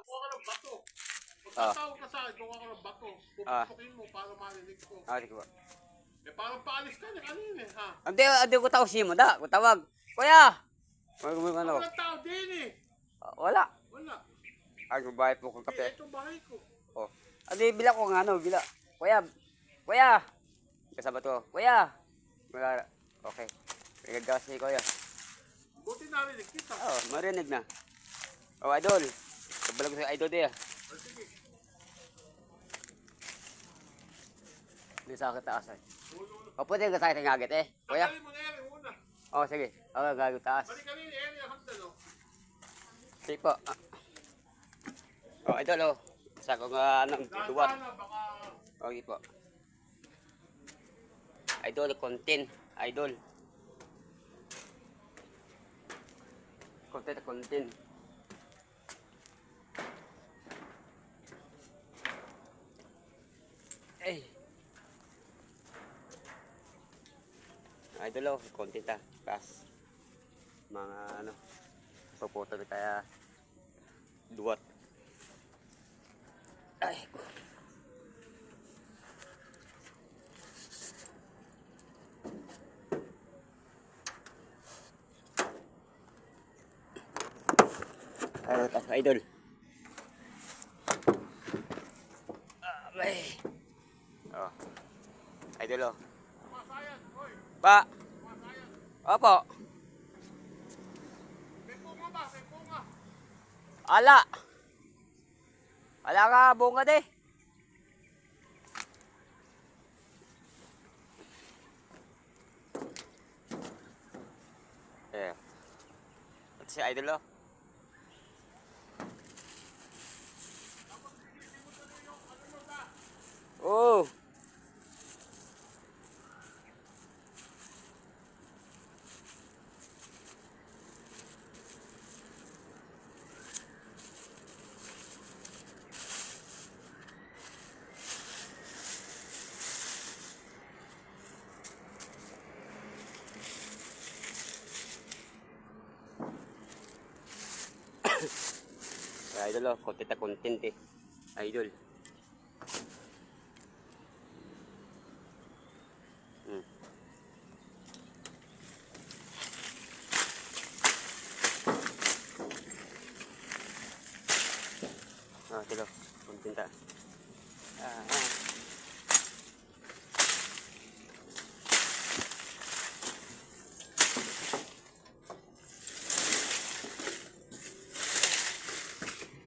Kuha ka ng bato. Ah. Pagkatawag ka sa akin, kuha ka ng bato. Ah. Pupukin mo para marinig ko. Sige po. Eh, parang paalis ka na kanina, ha? Hindi ko tawag siya mo da. Ko tawag. Kuya! Ano? Walang tao din, eh. Wala. Wala. Ay, bahay po kong Eh, kape. ito bahay ko. Oh. Bila ko nga ano, bila. Kuya! Kuya! Kasama to. Kuya! Wala. Okay. Nagagawa si Kuya. Buti narinig kita. Marinig na. Idol. Kabalag ko sa idol din. Sige. Hindi sa akin taas ay. Pwede ka sa akin ngagit eh. Kuya? Tanggalin mo na yan, una. Sige. Gagawin taas. Balik ka rin, area hagdan, oh. Sige po. Idol Sa kong duwat. Sana, baka... Okay po. Idol, content. Idol. Content. Idol content Tapos, mga papoto na kaya duwat. Ay, idol. Idol Masayan, hoy. Pa. Masayan. Opo. May bunga ba? May bunga. Ala ka bunga de. Ito si idol Oh. Idol content idol. Idol content